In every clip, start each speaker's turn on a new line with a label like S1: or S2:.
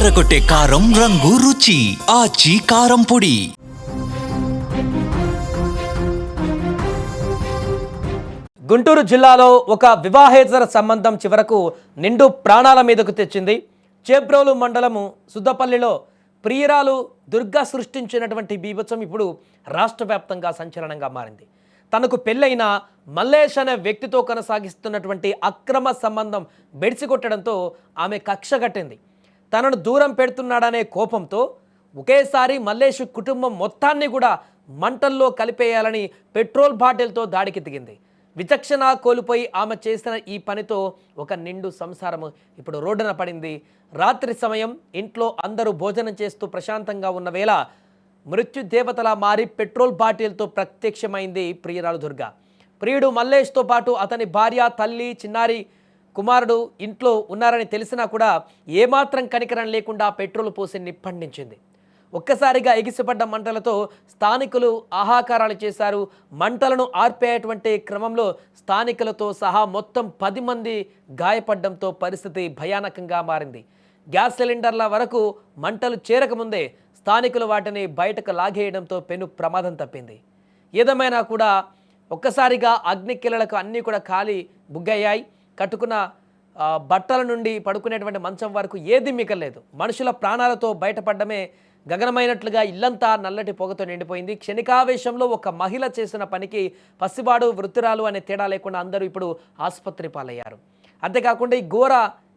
S1: అదరగొట్టే కారం రంగు రుచి ఆచి కారం పొడి.
S2: గుంటూరు జిల్లాలో ఒక వివాహేతర సంబంధం చివరకు నిండు ప్రాణాల మీదకు తెచ్చింది. చేబ్రోలు మండలము సుద్దపల్లిలో ప్రియురాలు దుర్గా సృష్టించినటువంటి బీభత్సం ఇప్పుడు రాష్ట్ర వ్యాప్తంగా సంచలనంగా మారింది. తనకు పెళ్ళైన మల్లేష్ అనే వ్యక్తితో కొనసాగిస్తున్నటువంటి అక్రమ సంబంధం బెడిసికొట్టడంతో ఆమె కక్ష కట్టింది. తనను దూరం పెడుతున్నాడనే కోపంతో ఒకేసారి మల్లేష్ కుటుంబం మొత్తాన్ని కూడా మంటల్లో కలిపేయాలని పెట్రోల్ బాటిల్తో దాడికి దిగింది. విచక్షణ కోల్పోయి ఆమె చేసిన ఈ పనితో ఒక నిండు సంసారం ఇప్పుడు రోడ్డున పడింది. రాత్రి సమయం ఇంట్లో అందరూ భోజనం చేస్తూ ప్రశాంతంగా ఉన్న వేళ మృత్యు దేవతలా మారి పెట్రోల్ బాటిల్తో ప్రత్యక్షమైంది ప్రియురాలు దుర్గా. ప్రియుడు మల్లేష్తో పాటు అతని భార్య, తల్లి, చిన్నారి కుమారుడు ఇంట్లో ఉన్నారని తెలిసినా కూడా ఏమాత్రం కనికరం లేకుండా పెట్రోల్ పోసి నిప్పండించింది. ఒక్కసారిగా ఎగిసిపడ్డ మంటలతో స్థానికులు ఆహాకారాలు చేశారు. మంటలను ఆర్పేటువంటి క్రమంలో స్థానికులతో సహా మొత్తం 10 మంది గాయపడడంతో పరిస్థితి భయానకంగా మారింది. గ్యాస్ సిలిండర్ల వరకు మంటలు చేరకముందే స్థానికులు వాటిని బయటకు లాగేయడంతో పెను ప్రమాదం తప్పింది. ఏదేమైనా కూడా ఒక్కసారిగా అగ్నికిలలకు అన్నీ కూడా కాలి బుగ్గయ్యాయి. కట్టుకున్న బట్టల నుండి పడుకునేటువంటి మంచం వరకు ఏది మిగలేదు. మనుషుల ప్రాణాలతో బయటపడమే గగనమైనట్లుగా ఇల్లంతా నల్లటి పొగతో నిండిపోయింది. క్షణికావేశంలో ఒక మహిళ చేసిన పనికి పసివాడు, వృద్ధురాలు అనే తేడా లేకుండా అందరూ ఇప్పుడు ఆసుపత్రి పాలయ్యారు. అంతేకాకుండా ఈ ఘోర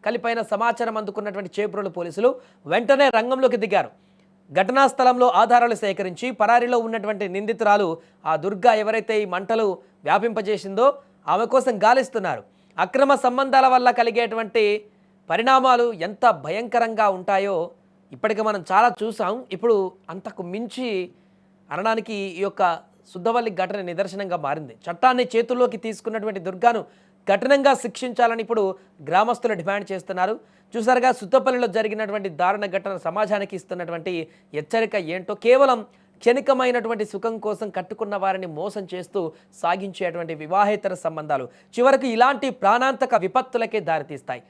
S2: కలిపైన సమాచారం అందుకున్నటువంటి చేబ్రోలు పోలీసులు వెంటనే రంగంలోకి దిగారు. ఘటనా స్థలంలో ఆధారాలు సేకరించి పరారీలో ఉన్నటువంటి నిందితురాలు ఆ దుర్గా ఎవరైతే ఈ మంటలు వ్యాపింపజేసిందో ఆమె కోసం గాలిస్తున్నారు. అక్రమ సంబంధాల వల్ల కలిగేటువంటి పరిణామాలు ఎంత భయంకరంగా ఉంటాయో ఇప్పటికీ మనం చాలా చూసాం. ఇప్పుడు అంతకు మించి అనడానికి ఈ యొక్క సుద్దవల్లి ఘటన నిదర్శనంగా మారింది. చట్టాన్ని చేతుల్లోకి తీసుకున్నటువంటి దుర్గాను కఠినంగా శిక్షించాలని ఇప్పుడు గ్రామస్తులు డిమాండ్ చేస్తున్నారు. చూసారుగా సుద్దపల్లిలో జరిగినటువంటి దారుణ ఘటన సమాజానికి ఇస్తున్నటువంటి హెచ్చరిక ఏంటో. కేవలం క్షణికమైనటువంటి సుఖం కోసం కట్టుకున్న వారిని మోసం చేస్తూ సాగించేటువంటి వివాహేతర సంబంధాలు చివరకు ఇలాంటి ప్రాణాంతక విపత్తులకే దారితీస్తాయి.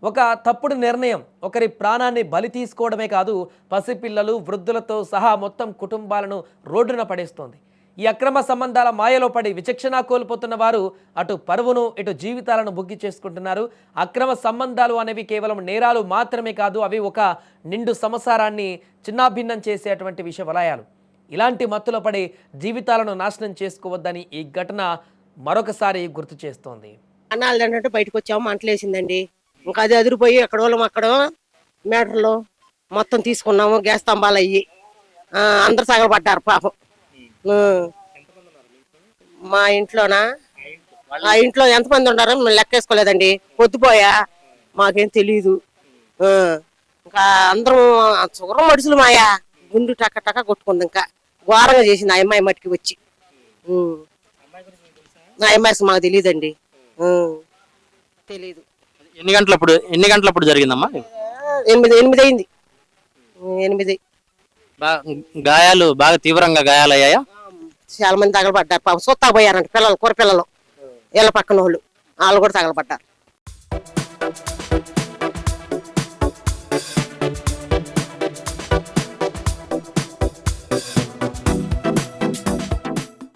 S2: ఒక తప్పుడు నిర్ణయం ఒకరి ప్రాణాన్ని బలి తీసుకోవడమే కాదు, పసిపిల్లలు, వృద్ధులతో సహా మొత్తం కుటుంబాలను రోడ్డున పడేస్తోంది. ఈ అక్రమ సంబంధాల మాయలో పడి విచక్షణ కోల్పోతున్న వారు అటు పరువును ఇటు జీవితాలను బుగ్గి చేసుకుంటున్నారు. అక్రమ సంబంధాలు అనేవి కేవలం నేరాలు మాత్రమే కాదు, అవి ఒక నిండు సంసారాన్ని చిన్నాభిన్నం చేసేటువంటి విష వలయాలు. ఇలాంటి మత్తులో పడి జీవితాలను నాశనం చేసుకోవద్దని ఈ ఘటన మరొకసారి గుర్తు చేస్తోంది.
S3: అన్నాళ్ళు అంటే బయటకు వచ్చాము, మంటలేసిందండి. ఇంకా అది అదిరిపోయి అక్కడ వాళ్ళం అక్కడ మీటర్లు మొత్తం తీసుకున్నాము. గ్యాస్ స్తంభాలు అయ్యి అందరు సగలపడ్డారు పాపం. మా ఇంట్లోనా, ఆ ఇంట్లో ఎంతమంది ఉన్నారో మేము లెక్కేసుకోలేదండి. పొద్దుపోయా మాకేం తెలీదు. ఇంకా అందరం చూరం మడుసులు మాయా గుండు టక్క టక్క కొట్టుకుంది. ఇంకా ఘోరంగా చేసింది ఆ అమ్మాయి మట్టికి వచ్చి. ఆ అమ్మాయి మాకు తెలియదండి, తెలీదు.
S4: ఎన్ని గంటలప్పుడు జరిగిందమ్మా?
S3: 8 అయింది. 8
S4: గాయాలు బాగా తీవ్రంగా గాయాలయ్యాయా?
S3: చాలా మంది తగలబడ్డారు. పాపం సొత్తా పోయారంట పిల్లలు, కూర పిల్లలు, వీళ్ళ పక్కన వాళ్ళు కూడా తగలబడ్డారు.